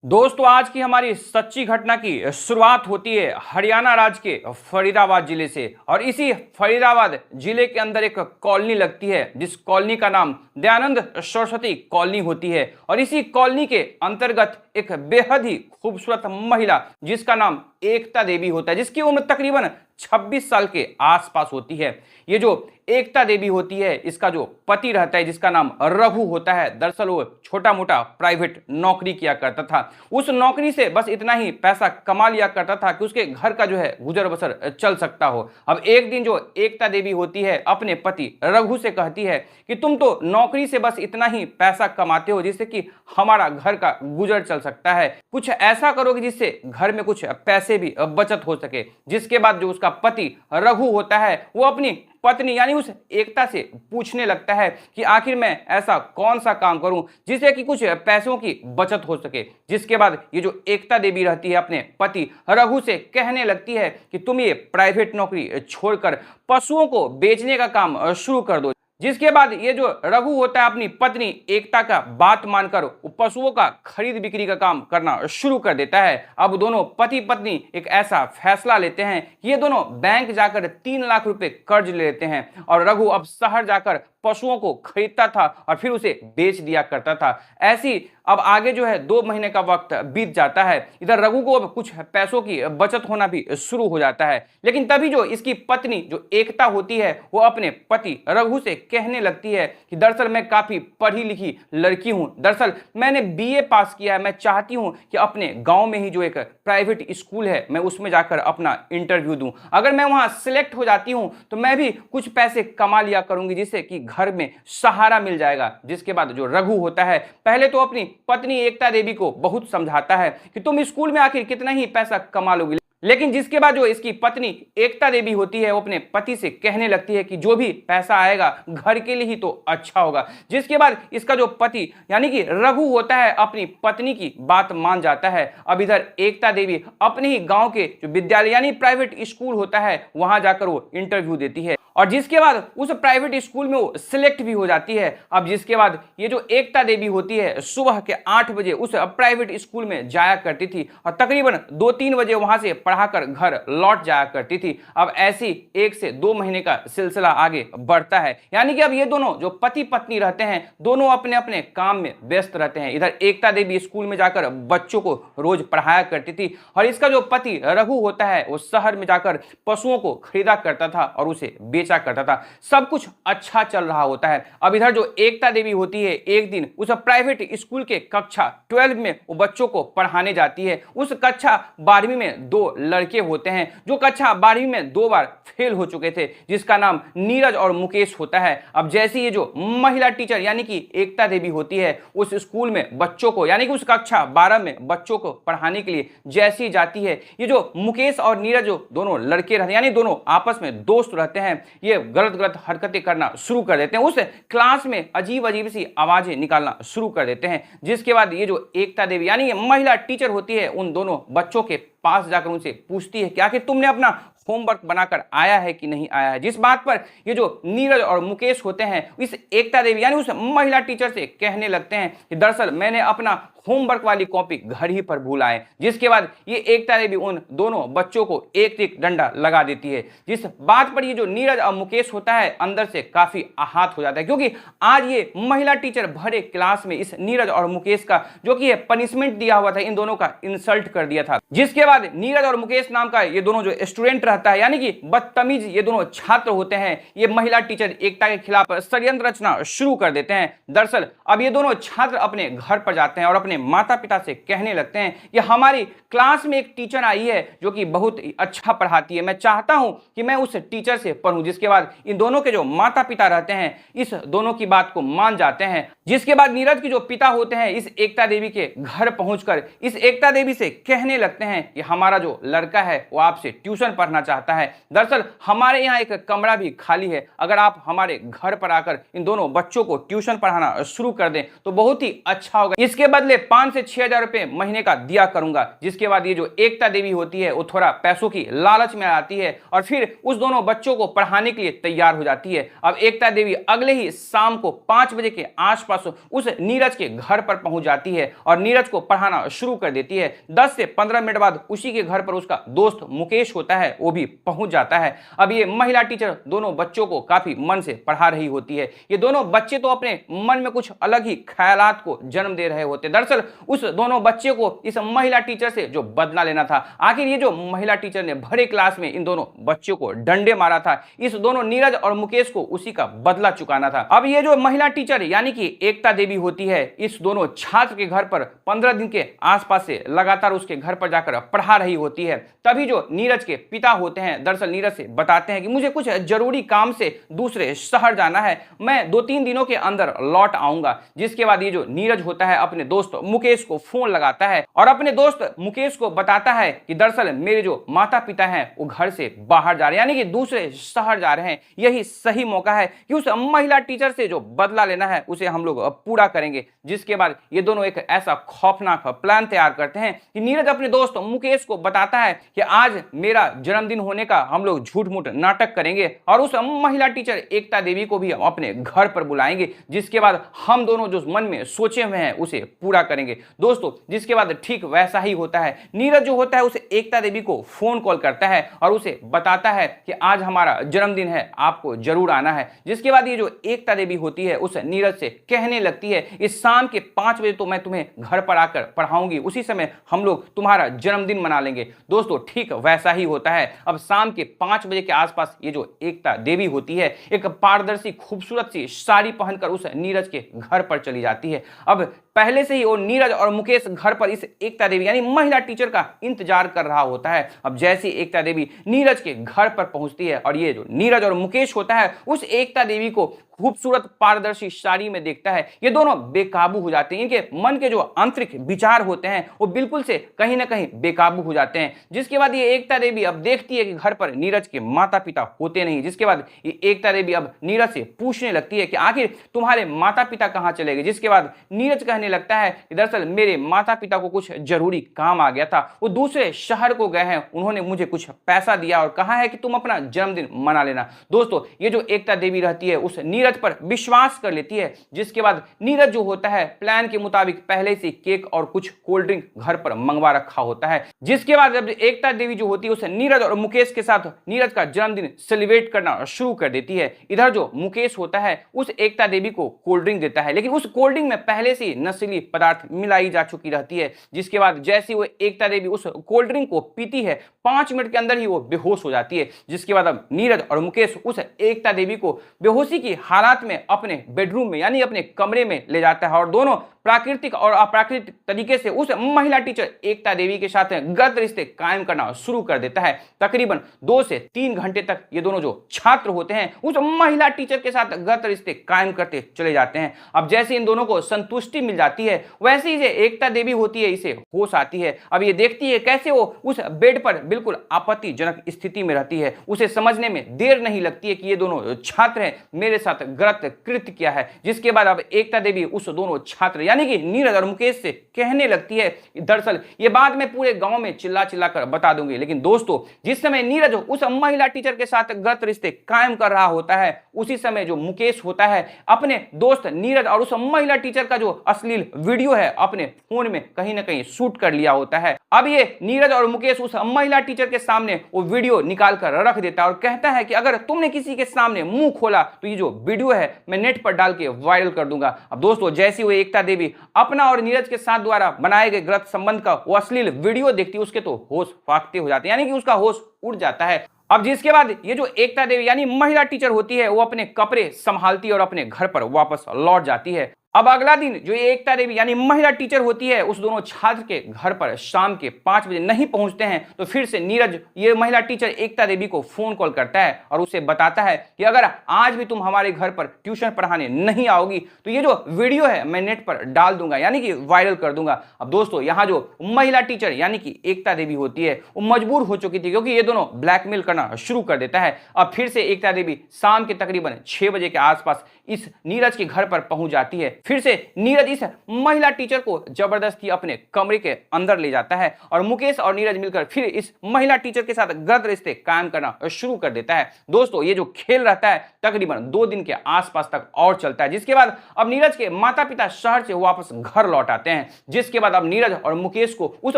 दोस्तों आज की हमारी सच्ची घटना की शुरुआत होती है हरियाणा राज्य के फरीदाबाद जिले से। और इसी फरीदाबाद जिले के अंदर एक कॉलोनी लगती है जिस कॉलोनी का नाम दयानंद सरस्वती कॉलोनी होती है। और इसी कॉलोनी के अंतर्गत एक बेहद ही खूबसूरत महिला जिसका नाम एकता देवी होता है, जिसकी उम्र तकरीबन 26 साल के आसपास होती है। ये जो एकता देवी होती है, इसका जो पति रहता है जिसका नाम रघु होता है, दरअसल वो छोटा मोटा प्राइवेट नौकरी किया करता था। उस नौकरी से बस इतना ही पैसा कमा लिया करता था कि उसके घर का जो है गुजर बसर चल सकता हो। अब एक दिन जो एकता देवी होती है अपने पति रघु से कहती है कि तुम तो नौकरी से बस इतना ही पैसा कमाते हो जिससे कि हमारा घर का गुजर चल सकता है, कुछ ऐसा करोगे जिससे घर में कुछ पैसे भी बचत हो सके। जिसके बाद जो उसका पति रघु होता है वो अपनी पत्नी यानी उस एकता से पूछने लगता है कि आखिर मैं ऐसा कौन सा काम करूं जिससे कि कुछ पैसों की बचत हो सके। जिसके बाद ये जो एकता देवी रहती है अपने पति रघु से कहने लगती है कि तुम ये प्राइवेट नौकरी छोड़कर पशुओं को बेचने का काम शुरू कर दो। जिसके बाद ये जो रघु होता है अपनी पत्नी एकता का बात मानकर पशुओं का खरीद बिक्री का काम करना शुरू कर देता है। अब दोनों पति पत्नी एक ऐसा फैसला लेते हैं कि ये दोनों बैंक जाकर 3 लाख रुपए कर्ज ले लेते हैं और रघु अब शहर जाकर पशुओं को खरीदता था और फिर उसे बेच दिया करता था। ऐसी अब आगे जो है 2 महीने का वक्त बीत जाता है। इधर रघु को अब कुछ पैसों की बचत होना भी शुरू हो जाता है। लेकिन तभी जो इसकी पत्नी जो एकता होती है वो अपने पति रघु से कहने लगती है कि दरअसल मैं काफी पढ़ी लिखी लड़की हूं, दरअसल मैंने बीए पास किया है, मैं चाहती हूं कि अपने गांव में ही जो एक प्राइवेट स्कूल है मैं उसमें जाकर अपना इंटरव्यू दूं। अगर मैं वहां सिलेक्ट हो जाती हूं तो मैं भी कुछ पैसे कमा लिया करूंगी जिससे कि घर में सहारा मिल जाएगा। जिसके बाद जो रघु होता है पहले तो अपनी पत्नी एकता देवी को बहुत समझाता है कि तुम स्कूल में आखिर कितना ही पैसा कमा लोगी। लेकिन जिसके बाद जो इसकी पत्नी एकता देवी होती है वो अपने पति से कहने लगती है कि जो भी पैसा आएगा घर के लिए ही तो अच्छा होगा। जिसके बाद इसका जो पति यानी कि रघु होता है अपनी पत्नी की बात मान जाता है। अब इधर एकता देवी अपने ही गांव के जो विद्यालय यानी प्राइवेट स्कूल होता है वहां जाकर वो इंटरव्यू देती है और जिसके बाद उस प्राइवेट स्कूल में वो सिलेक्ट भी हो जाती है। अब जिसके बाद ये जो एकता देवी होती है सुबह के 8 बजे उस प्राइवेट स्कूल में जाया करती थी और तकरीबन 2-3 बजे वहां से पढ़ाकर घर लौट जाया करती थी। अब ऐसी 1 से 2 महीने का सिलसिला आगे बढ़ता है, यानी कि अब ये दोनों जो पति पत्नी रहते हैं दोनों अपने अपने काम में व्यस्त रहते हैं। इधर एकता देवी स्कूल में जाकर बच्चों को रोज पढ़ाया करती थी और इसका जो पति रघु होता है वो शहर में जाकर पशुओं को खरीदा करता था और उसे बेचा करता था। सब कुछ अच्छा चल रहा होता है। अब इधर जो एकता देवी होती है एक दिन उस प्राइवेट स्कूल के कक्षा 12 में वो बच्चों को पढ़ाने जाती है। उस कक्षा 12वीं में 2 लड़के होते हैं जो कक्षा 12वीं में 2 बार फेल हो चुके थे, जिसका नाम नीरज और मुकेश होता है। अब जैसे ये जो महिला टीचर यानी कि एकता देवी होती है उस स्कूल में बच्चों को यानी कि उस कक्षा 12 में बच्चों को पढ़ाने के लिए जैसी जाती है, ये जो मुकेश और नीरज जो दोनों लड़के रहते हैं यानी दोनों आपस में दोस्त रहते हैं, ये गलत गलत हरकतें करना शुरू कर देते हैं। उस क्लास में अजीब अजीब सी आवाजें निकालना शुरू कर देते हैं। जिसके बाद ये जो एकता देवी यानी ये महिला टीचर होती है उन दोनों बच्चों के पास जाकर उनसे पूछती है कि आखिर तुमने अपना होमवर्क बनाकर आया है कि नहीं आया है। जिस बात पर ये जो नीरज और मुकेश होते हैं इस एकता देवी यानी उस महिला टीचर से कहने लगते हैं कि दरअसल मैंने अपना होमवर्क वाली कॉपी घर ही पर भूल आए। जिसके बाद ये एकता देवी उन दोनों बच्चों को एक एक डंडा लगा देती है। जिस बात पर ये जो नीरज और मुकेश होता है अंदर से काफी आहत हो जाता है, क्योंकि आज ये महिला टीचर भरे क्लास में इस नीरज और मुकेश का जो कि पनिशमेंट दिया हुआ था इन दोनों का इंसल्ट कर दिया था। जिसके बाद नीरज और मुकेश नाम का ये दोनों जो स्टूडेंट रहता है यानी कि बदतमीज ये दोनों छात्र होते हैं, ये महिला टीचर एकता के खिलाफ षड्यंत्र रचना शुरू कर देते हैं। दरअसल अब ये दोनों छात्र अपने घर पर जाते हैं और अपने माता पिता से कहने लगते हैं कि हमारी क्लास में एक टीचर आई है जो कि बहुत अच्छा पढ़ाती है, मैं चाहता हूं कि मैं उस टीचर से पढ़ूं। जिसके बाद इन दोनों के जो माता पिता रहते हैं इस दोनों की बात को मान जाते हैं। जिसके बाद नीरज के जो पिता होते हैं इस एकता देवी के घर पहुंचकर इस एकता देवी से कहने लगते हैं कि हमारा जो लड़का है वो आपसे ट्यूशन पढ़ना चाहता है। दरअसल हमारे यहाँ एक कमरा भी खाली है, अगर आप हमारे घर पर आकर इन दोनों बच्चों को ट्यूशन पढ़ाना शुरू कर दें तो बहुत ही अच्छा होगा। इसके बदले 5 से 6 हजार रुपए महीने का दिया करूंगा। जिसके बाद ये जो एकता देवी होती है वो थोड़ा पैसों की लालच में आती है और फिर उस दोनों बच्चों को पढ़ाने के लिए तैयार हो जाती है। अब एकता देवी अगले ही शाम को 5 बजे के आसपास उस नीरज के घर पर पहुंच जाती है और नीरज को पढ़ाना शुरू कर देती है। 10 से 15 मिनट बाद उसी के घर पर उसका दोस्त मुकेश होता है, वो भी पहुंच जाता है। अब ये महिला टीचर दोनों बच्चों को काफी मन से पढ़ा रही होती है। ये दोनों बच्चे तो अपने मन में कुछ अलग ही ख्यालात को जन्म दे रहे होते। दरअसल उस दोनों बच्चे को इस महिला टीचर से जो बदला लेना था, आखिर ये जो महिला टीचर ने भरे क्लास में इन दोनों बच्चों को डंडे मारा था, इस दोनों नीरज और मुकेश को उसी का बदला चुकाना था। अब ये जो महिला टीचर यानी कि एकता देवी होती है, इस दोनों छात्र के घर पर 15 दिन के आसपास से लगातार उसके घर पर जाकर पढ़ा रही होती है। तभी जो नीरज के पिता होते हैं, दरअसल नीरज से बताते हैं कि मुझे कुछ जरूरी काम से दूसरे शहर जाना है, मैं 2-3 दिनों के अंदर लौट आऊंगा। जिसके बाद ये जो नीरज होता है अपने दोस्त मुकेश को फोन लगाता है और अपने दोस्त मुकेश को बताता है कि दरअसल मेरे जो माता पिता हैं वो घर से बाहर जा रहे हैं, यानी कि दूसरे शहर जा रहे हैं। यही सही मौका है कि उस महिला टीचर से जो बदला लेना है उसे हम लोग पूरा करेंगे। जिसके बाद ये दोनों एक ऐसा खौफनाक प्लान तैयार करते हैं कि नीरज अपने दोस्त मुकेश को बताता है कि आज मेरा जन्मदिन होने का हम लोग झूठ मूठ नाटक करेंगे और उस महिला टीचर एकता देवी को भी हम अपने घर पर बुलाएंगे। जिसके बाद हम दोनों जो मन में सोचे हुए हैं उसे पूरा करेंगे। दोस्तों जिसके बाद ठीक वैसा ही होता है। नीरज जो होता है उसे एकता देवी को फोन कॉल करता है और उसे बताता है कि आज हमारा जन्मदिन है, आपको जरूर आना है। जिसके बाद ये जो एकता देवी होती है उस नीरज से कहने लगती है इस शाम के 5 बजे तो मैं तुम्हें घर पर आकर पढ़ाऊंगी, उसी समय हम लोग तुम्हारा जन्मदिन मना लेंगे। दोस्तों ठीक वैसा ही होता है। अब शाम के 5 बजे के आसपास ये जो एकता देवी होती है एक पारदर्शी खूबसूरत सी साड़ी पहनकर उस नीरज के घर पर चली जाती है। अब पहले से ही वो नीरज और मुकेश घर पर इस एकता देवी यानी महिला टीचर का इंतजार कर रहा होता है। अब जैसी एकता देवी नीरज के घर पर पहुंचती है और ये जो नीरज और मुकेश होता है उस एकता देवी को खूबसूरत पारदर्शी साड़ी में देखता है, ये दोनों बेकाबू हो जाते हैं। इनके मन के जो आंतरिक विचार होते हैं वो बिल्कुल से कहीं ना कहीं बेकाबू हो जाते हैं। जिसके बाद ये एकता देवी अब देखती है कि घर पर नीरज के माता पिता होते नहीं। जिसके बाद ये एकता देवी अब नीरज से पूछने लगती है कि आखिर तुम्हारे माता पिता कहाँ चले गए। जिसके बाद नीरज कहने लगता है कि दरअसल मेरे माता पिता को कुछ जरूरी काम आ गया था, वो दूसरे शहर को गए हैं, उन्होंने मुझे कुछ पैसा दिया और कहा है कि तुम अपना जन्मदिन मना लेना। दोस्तों ये जो एकता देवी रहती है उस नीरज पर विश्वास कर लेती है। जिसके बाद नीरज जो होता है प्लान के मुताबिक पहले से केक और कुछ कोल्ड ड्रिंक घर पर मंगवा रखा होता है। जिसके बाद जब एकता देवी जो होती है उसे नीरज और मुकेश के साथ नीरज का जन्मदिन सेलिब्रेट करना शुरू कर देती है। इधर जो मुकेश होता है उस एकता देवी को कोल्ड ड्रिंक देता है, लेकिन उस कोल्ड ड्रिंक में पहले से नशीली पदार्थ मिलाई जा चुकी रहती है। जिसके बाद जैसे वो एकता देवी उस कोल्ड ड्रिंक को पीती है 5 मिनट के अंदर ही वो बेहोश हो जाती है। जिसके बाद अब नीरज और मुकेश उस एकता देवी को बेहोशी की हालात में अपने बेडरूम में यानी अपने कमरे में ले जाता है और दोनों प्राकृतिक और अप्राकृतिक तरीके से उस महिला टीचर एकता देवी के साथ गलत रिश्ते कायम करना शुरू कर देता है। तकरीबन 2 से 3 घंटे तक ये दोनों जो छात्र होते हैं उस महिला टीचर के साथ गलत रिश्ते कायम करते चले जाते हैं। अब जैसे इन दोनों को संतुष्टि मिल जाती है वैसे ही एकता देवी होती है इसे होश आती है। अब ये देखती है कैसे वो उस बेड पर बिल्कुल आपत्तिजनक स्थिति में रहती है। उसे समझने में देर नहीं लगती है कि ये दोनों छात्र हैं मेरे साथ गलत कृत्य किया है। जिसके बाद अब एकता देवी उस दोनों छात्र यानी कि नीरज और मुकेश से कहने लगती है दरअसल ये बात मैं पूरे गांव में चिल्ला चिल्ला कर बता दूंगी। लेकिन दोस्तों जिस समय नीरज उस महिला टीचर के साथ गलत रिश्ते कायम कर रहा होता है उसी समय जो मुकेश होता है अपने दोस्त नीरज और उस महिला टीचर का जो अश्लील वीडियो है अपने फोन में कहीं ना कहीं शूट कर लिया होता है। अब ये नीरज और मुकेश उस महिला टीचर के सामने वो वीडियो निकाल कर रख देता है और कहता है कि अगर तुमने किसी के सामने मुंह खोला तो ये जो वीडियो है मैं नेट पर डाल के वायरल कर दूंगा। अब दोस्तों जैसी वो एकता देवी अपना और नीरज के साथ द्वारा बनाए गए गलत संबंध का वो अश्लील वीडियो देखती है उसके तो होश फाकते हो जाते हैं, यानी कि उसका होश उड़ जाता है। अब जिसके बाद ये जो एकता देवी यानी महिला टीचर होती है वो अपने कपड़े संभालती है और अपने घर पर वापस लौट जाती है। अब अगला दिन जो ये एकता देवी यानी महिला टीचर होती है, उस दोनों छात्र के घर पर शाम के 5 बजे नहीं पहुंचते हैं तो फिर से नीरज ये महिला टीचर एकता देवी को फोन कॉल करता है और उसे बताता है कि अगर आज भी तुम हमारे घर पर ट्यूशन पढ़ाने नहीं आओगी तो ये जो वीडियो है मैं नेट पर डाल दूंगा, यानी कि वायरल कर दूंगा। अब दोस्तों यहाँ जो महिला टीचर यानी कि एकता देवी होती है वो मजबूर हो चुकी थी, क्योंकि ये दोनों ब्लैकमेल करना शुरू कर देता है। अब फिर से एकता देवी शाम के तकरीबन 6 बजे के आसपास इस नीरज के घर पर पहुंच जाती है। फिर से नीरज इस महिला टीचर को जबरदस्ती अपने कमरे के अंदर ले जाता है और मुकेश और नीरज मिलकर फिर इस महिला टीचर के साथ गलत रिश्ते कायम करना शुरू कर देता है। दोस्तों ये जो खेल रहता है तकरीबन 2 दिन के आसपास तक और चलता है, जिसके बाद अब नीरज के माता पिता शहर से वापस घर लौट आते हैं, जिसके बाद अब नीरज और मुकेश को उस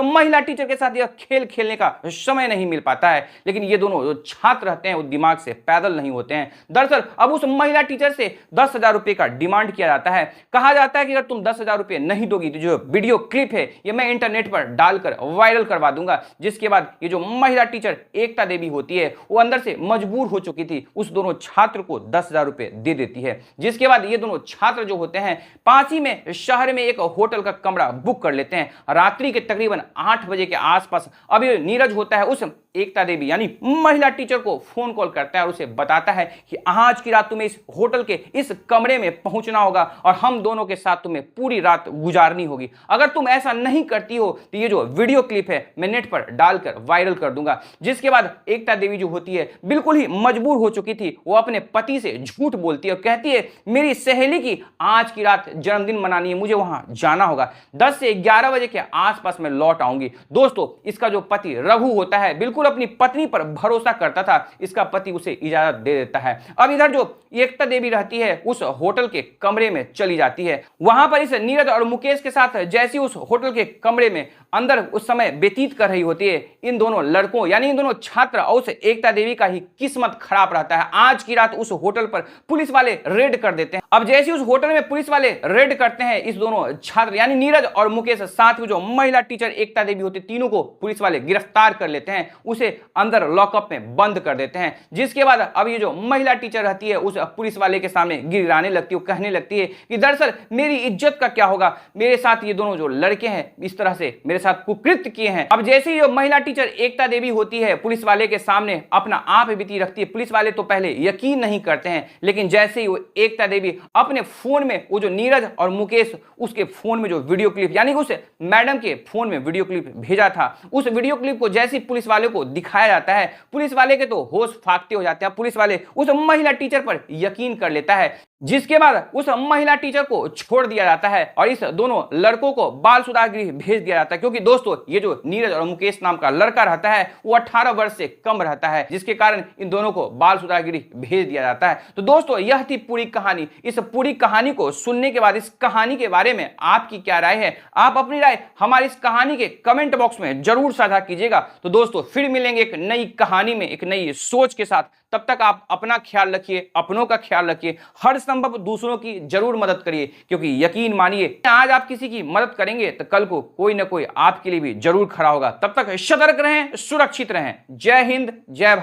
महिला टीचर के साथ यह खेल खेलने का समय नहीं मिल पाता है। लेकिन ये दोनों जो छात्र रहते हैं वो दिमाग से पैदल नहीं होते हैं। दरअसल अब उस महिला टीचर से 10,000 रुपए का डिमांड किया जाता है। कहा जाता है कि अगर तुम 10,000 रुपए नहीं दोगी तो जो वीडियो क्लिप है ये मैं इंटरनेट पर डालकर वायरल करवा दूंगा। जिसके बाद ये जो महिला टीचर एकता देवी होती है वो अंदर से मजबूर हो चुकी थी, उस दोनों छात्र को 10,000 रुपए दे देती है। जिसके बाद ये दोनों छात्र जो होते हैं पास ही में शहर में एक होटल का कमरा बुक कर लेते हैं। रात्रि के तकरीबन 8 बजे के आसपास अब ये नीरज होता है उस एकता देवी यानी महिला टीचर को फोन कॉल करता है और उसे बताता है कि आज की रात तुम्हें इस होटल के इस कमरे में पहुंचना होगा और हम दोनों के साथ तुम्हें पूरी रात गुजारनी होगी। अगर तुम ऐसा नहीं करती हो तो ये जो वीडियो क्लिप है मैं नेट पर डालकर वायरल कर दूंगा। जिसके बाद एकता देवी जो होती है बिल्कुल ही मजबूर हो चुकी थी, वो अपने पति से झूठ बोलती है और कहती है मेरी सहेली की आज की रात जन्मदिन मनानी है, मुझे वहां जाना होगा, 10 से 11 बजे के आसपास मैं लौट आऊंगी। दोस्तों इसका जो पति रघु होता है बिल्कुल अपनी पत्नी पर भरोसा करता था, इसका पति उसे इजाजत दे देता है। अब इधर जो एकता देवी रहती है उस होटल के कमरे में चली जाती है। वहां पर इस नीरज और मुकेश के साथ जैसी उस होटल के कमरे में अंदर उस समय व्यतीत कर रही होती है, इन दोनों लड़कों यानी इन दोनों छात्र और उस एकता देवी का ही किस्मत खराब रहता है। आज की रात उस होटल पर पुलिस वाले रेड कर देते हैं। अब जैसे उस होटल में पुलिस वाले रेड करते हैं, इस दोनों छात्र यानी नीरज और मुकेश साथ में जो महिला टीचर एकता देवी होती, तीनों को पुलिस वाले गिरफ्तार कर लेते हैं, उसे अंदर लॉकअप में बंद कर देते हैं। जिसके बाद अब ये जो महिला टीचर रहती है उस पुलिस वाले के सामने गिड़गिड़ाने लगती है, कहने लगती है कि दरअसल मेरी इज्जत का क्या होगा, मेरे साथ ये दोनों जो लड़के हैं इस तरह से मेरे साथ कुकृत्य किए हैं। अब जैसे ही महिला टीचर एकता देवी होती है पुलिस वाले के सामने अपना आप बीती रखती है, पुलिस वाले तो पहले यकीन नहीं करते हैं, लेकिन जैसे ही वो एकता देवी अपने फोन में वो जो नीरज और मुकेश उसके फोन में जो वीडियो क्लिप यानी उस मैडम के फोन में वीडियो क्लिप भेजा था, उस वीडियो क्लिप को जैसे पुलिस वाले को दिखाया जाता है, पुलिस वाले के तो होश फाकते हो जाते हैं। पुलिस वाले उस महिला टीचर पर यकीन कर लेता है, जिसके बाद उस महिला टीचर को छोड़ दिया जाता है और इस दोनों लड़कों को बाल सुधार गृह भेज दिया जाता है। क्योंकि दोस्तों ये जो नीरज और मुकेश नाम का लड़का रहता है वो 18 वर्ष से कम रहता है, जिसके कारण इन दोनों को बाल सुधार गृह भेज दिया जाता है। तो दोस्तों यह थी पूरी कहानी। इस पूरी कहानी को सुनने के बाद इस कहानी के बारे में आपकी क्या राय है, आप अपनी राय हमारी इस कहानी के कमेंट बॉक्स में जरूर साझा कीजिएगा। तो दोस्तों फिर मिलेंगे एक नई कहानी में एक नई सोच के साथ। तब तक आप अपना ख्याल रखिए, अपनों का ख्याल रखिए, हर संभव दूसरों की जरूर मदद करिए, क्योंकि यकीन मानिए आज आप किसी की मदद करेंगे तो कल को कोई ना कोई आपके लिए भी जरूर खड़ा होगा। तब तक सतर्क रहें, सुरक्षित रहें। जय हिंद, जय भारत।